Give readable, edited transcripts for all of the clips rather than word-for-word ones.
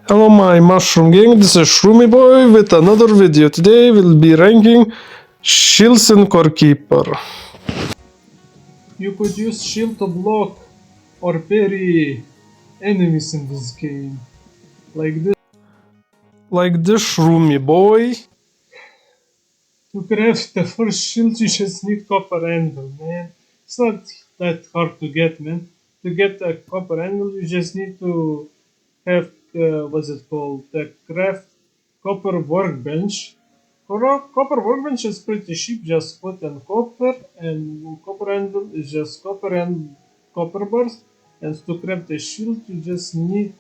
Hello my mushroom gang, this is Shroomy Boy with another video. Today we'll be ranking shields in Core Keeper. You could use shield to block or parry enemies in this game. Like this Shroomy Boy. To craft the first shield you just need copper anvil, man. It's not that hard to get, man. To get a copper anvil you just need to have what's it called, the craft copper workbench. Copper workbench is pretty cheap, just put in copper, and copper anvil is just copper and copper bars. And to craft the shield you just need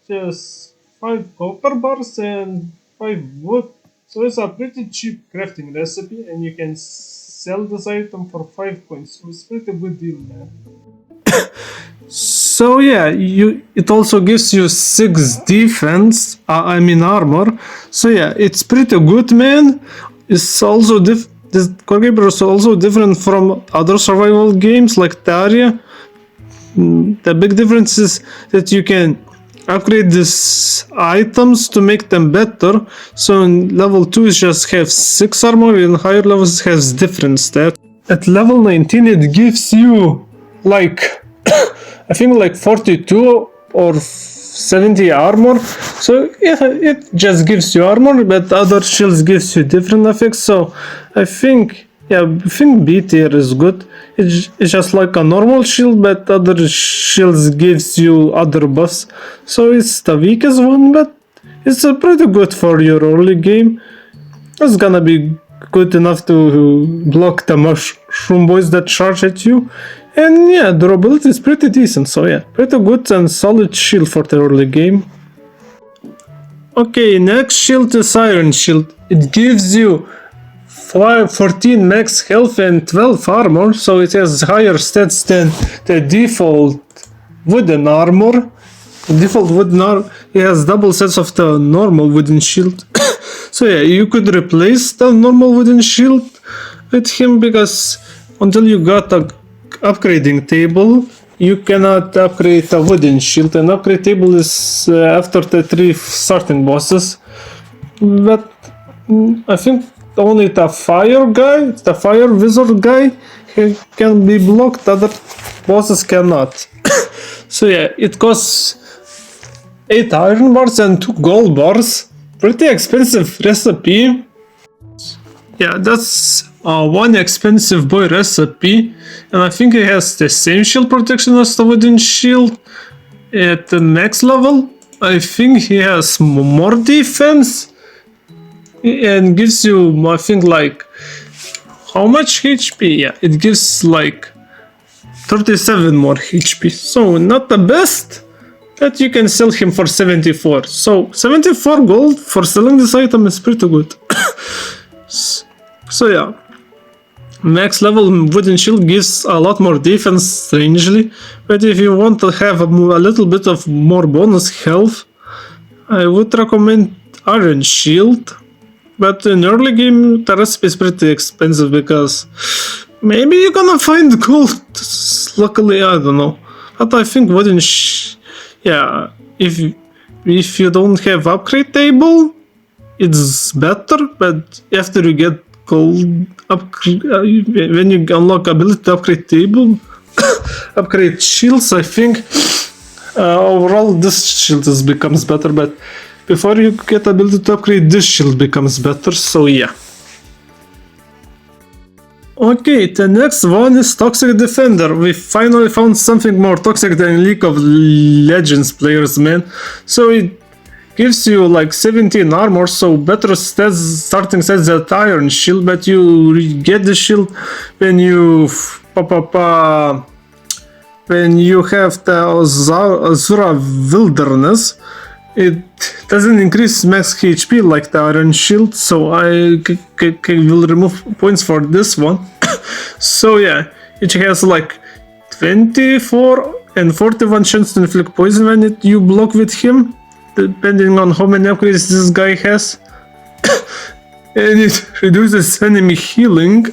just 5 copper bars and 5 wood. So it's a pretty cheap crafting recipe, and you can sell this item for 5 coins. So it's pretty good deal, man. So yeah, it also gives you 6 defense, armor. So yeah, it's pretty good, man. It's also this Core Keeper is also different from other survival games like Terraria. The big difference is that you can upgrade these items to make them better. So in level 2 it just has 6 armor, in higher levels it has different stats. At level 19 it gives you like I think like 42 or 70 armor. So yeah, it just gives you armor, but other shields gives you different effects. So I think B tier is good. It's just like a normal shield, but other shields gives you other buffs. So it's the weakest one, but it's pretty good for your early game. It's gonna be good enough to block the mushroom boys that charge at you. And yeah, durability is pretty decent, so yeah, pretty good and solid shield for the early game. Okay, next shield is Iron Shield. It gives you 14 max health and 12 armor, so it has higher stats than the default wooden armor. The default wooden armor, it has double sets of the normal wooden shield. So yeah, you could replace the normal wooden shield with him, because until you got a upgrading table you cannot upgrade a wooden shield, and upgrade table is after the 3 starting bosses. But I think only the fire wizard guy, he can be blocked, other bosses cannot. So yeah, it costs 8 iron bars and 2 gold bars. Pretty expensive recipe. Yeah, that's one expensive boy recipe, and I think it has the same shield protection as the wooden shield. At the next level I think he has more defense and gives you, I think, like how much HP? Yeah, it gives like 37 more HP, so not the best, but you can sell him for 74. So 74 gold for selling this item is pretty good. So yeah, max level wooden shield gives a lot more defense, strangely, but if you want to have a little bit of more bonus health, I would recommend Iron Shield. But in early game the recipe is pretty expensive, because maybe you're gonna find gold, luckily, I don't know. But I think wooden yeah, if you don't have upgrade table it's better, but after you get gold when you unlock ability to upgrade table, upgrade shields, I think overall this shield becomes better, but before you get ability to upgrade, this shield becomes better, so yeah. Okay, the next one is Toxic Defender. We finally found something more toxic than League of Legends players, man. So it gives you like 17 armor, so better stats, starting stats than Iron Shield, but you get the shield when you when you have the Azura Wilderness. It doesn't increase max HP like the Iron Shield, so I will remove points for this one. So yeah, it has like 24 and 41 chance to inflict poison when you block with him, depending on how many upgrades this guy has. And it reduces enemy healing.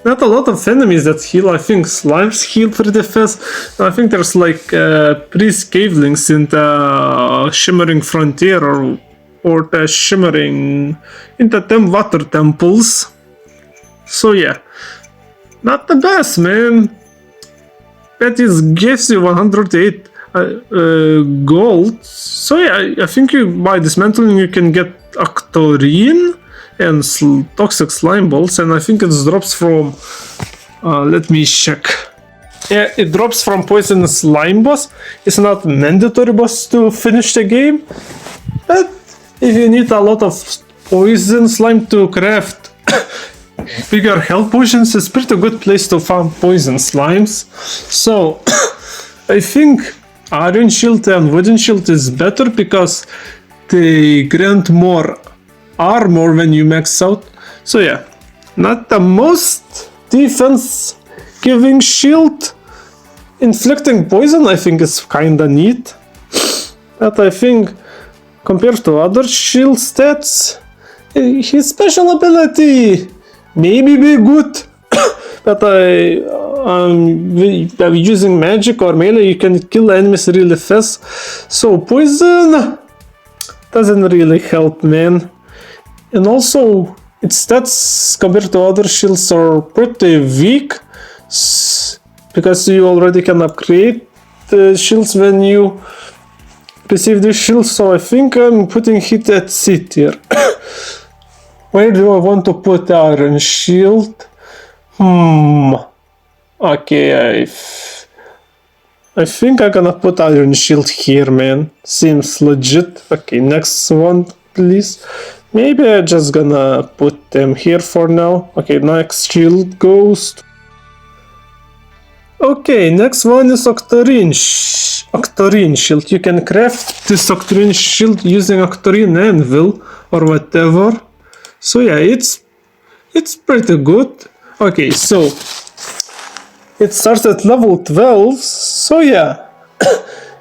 Not a lot of enemies that heal. I think slimes heal pretty fast. I think there's like priest cavelings in the the Shimmering Frontier or the Shimmering in the water temples. So yeah, not the best, man. But it gives you 108 gold. So yeah, I think you by dismantling you can get Octarine and toxic slime balls, and I think it drops from. Let me check. Yeah, it drops from poison slime boss. It's not mandatory boss to finish the game, but if you need a lot of poison slime to craft bigger health potions, it's pretty good place to farm poison slimes. So I think Iron Shield and Wooden Shield is better because they grant more armor when you max out. So yeah, not the most defense giving shield. Inflicting poison I think is kinda neat, but I think compared to other shield stats, his special ability maybe be good, but using magic or melee you can kill enemies really fast, so poison doesn't really help, man. And also its stats compared to other shields are pretty weak, because you already can upgrade the shields when you receive the shields, so I think I'm putting it at C tier. Where do I want to put Iron Shield? Okay, I think I'm gonna put Iron Shield here, man. Seems legit. Okay, next one, please. Maybe I'm just gonna put them here for now. Okay, next shield goes. Okay, next one is Octarine Shield. You can craft this Octarine Shield using Octarine Anvil or whatever. So yeah, it's pretty good. Okay, so it starts at level 12. So yeah,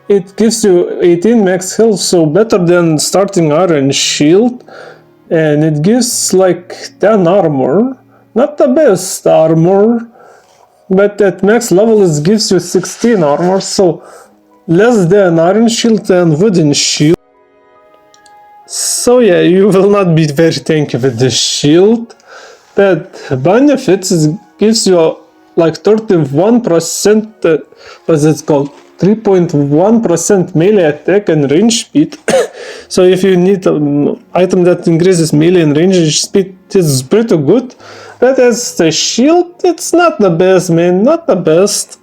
it gives you 18 max health, so better than starting Iron Shield. And it gives like 10 armor. Not the best armor, but at max level it gives you 16 armor, so less than Iron Shield and Wooden Shield. So yeah, you will not be very tanky with this shield, but benefits it gives you like 31%, what's it called? 3.1% melee attack and range speed. So if you need an item that increases melee and range speed, it's pretty good. But as the shield, it's not the best, man, not the best.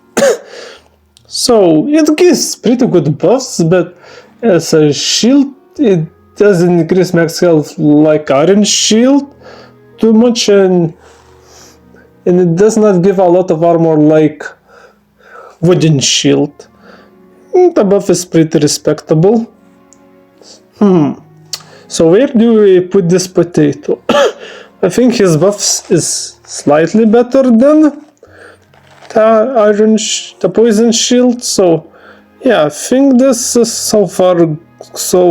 So it gives pretty good buffs, but as a shield, it doesn't increase max health like Iron Shield too much, and it does not give a lot of armor like Wooden Shield. The buff is pretty respectable. So where do we put this potato? I think his buff is slightly better than the Poison Shield. So yeah, I think this is so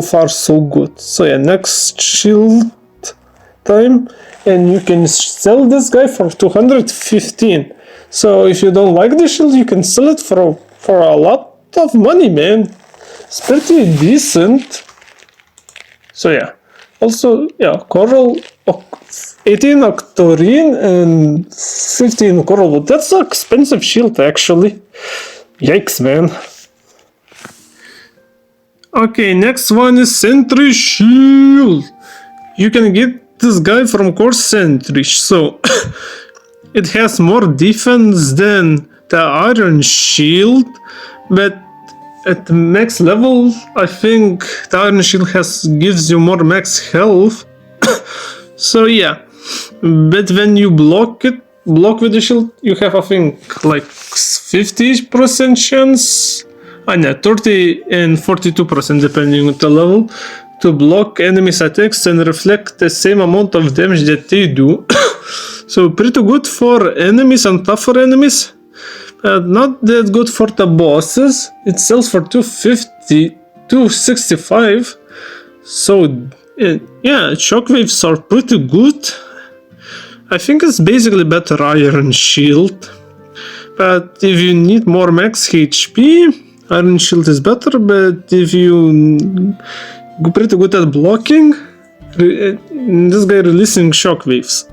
far so good. So yeah, next shield time, and you can sell this guy for 215. So if you don't like the shield, you can sell it for a lot of money, man. It's pretty decent. So yeah, also yeah, coral, 18 Octarine and 15 coral. That's an expensive shield actually. Yikes, man. Okay, next one is Sentry Shield. You can get this guy from Core Sentry. So it has more defense than the Iron Shield, but at max level, I think the Iron Shield gives you more max health. So yeah, but when you block with the shield, you have I think like 50% chance, 30 and 42% depending on the level, to block enemies' attacks and reflect the same amount of damage that they do. So pretty good for enemies and tougher enemies. Not that good for the bosses. It sells for 250, 265. So yeah, shockwaves are pretty good. I think it's basically better Iron Shield. But if you need more max HP, Iron Shield is better, but if you pretty good at blocking, this guy releasing shockwaves.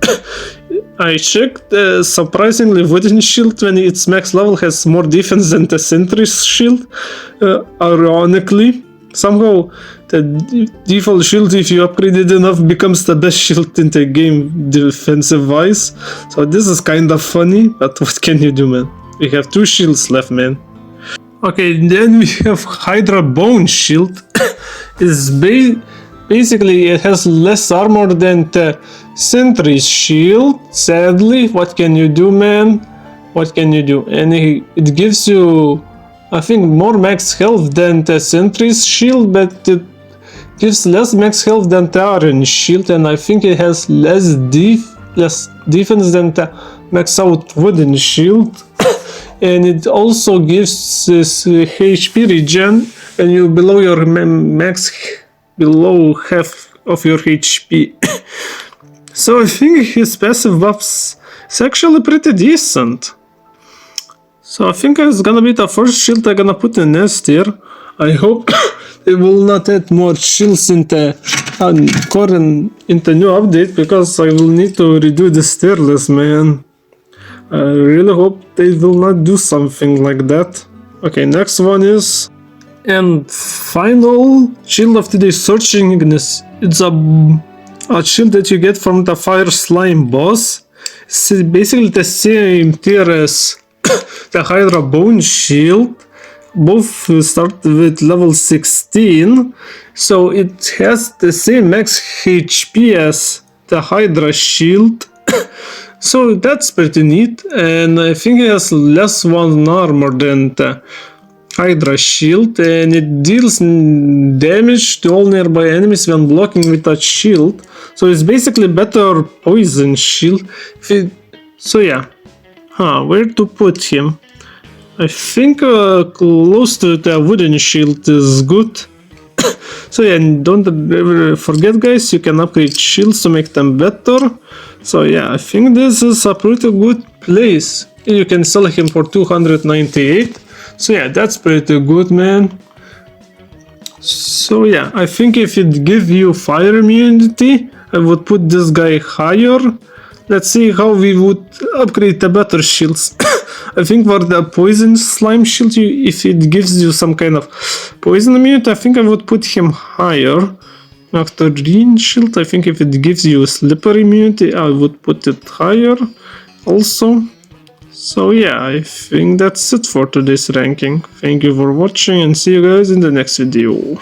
I checked, surprisingly Wooden Shield when its max level has more defense than the Sentry's Shield. Ironically, somehow the default shield, if you upgrade it enough, becomes the best shield in the game defensive wise. So this is kind of funny, but what can you do, man? We have 2 shields left, man. Okay, then we have Hydra Bone Shield. It's basically it has less armor than the Sentry's Shield. Sadly, what can you do, man? What can you do? And it gives you, I think, more max health than the Sentry's Shield, but it gives less max health than the Iron Shield, and I think it has less defense than the max out Wooden Shield. And it also gives this HP regen when you below your below half of your HP. So I think his passive buffs is actually pretty decent. So I think it's gonna be the first shield I'm gonna put in S tier. I hope they will not add more shields in the new update, because I will need to redo the tier list, man. I really hope they will not do something like that. Okay, next one is, and final shield of today, Searching Ignis. It's a shield that you get from the Fire Slime boss. It's basically the same tier as the Hydra Bone Shield. Both start with level 16, so it has the same max HP as the Hydra Shield. So that's pretty neat, and I think it has less 1 armor than the Hydra Shield, and it deals damage to all nearby enemies when blocking with that shield. So it's basically better poison shield. So yeah, where to put him? I think close to the Wooden Shield is good. So yeah, don't ever forget, guys, you can upgrade shields to make them better. So yeah, I think this is a pretty good place. You can sell him for 298. So yeah, that's pretty good, man. So yeah, I think if it gives you fire immunity, I would put this guy higher. Let's see how we would upgrade the better shields. I think for the poison slime shield, if it gives you some kind of poison immunity, I think I would put him higher. After green shield, I think if it gives you slippery immunity, I would put it higher also. So yeah, I think that's it for today's ranking. Thank you for watching, and see you guys in the next video.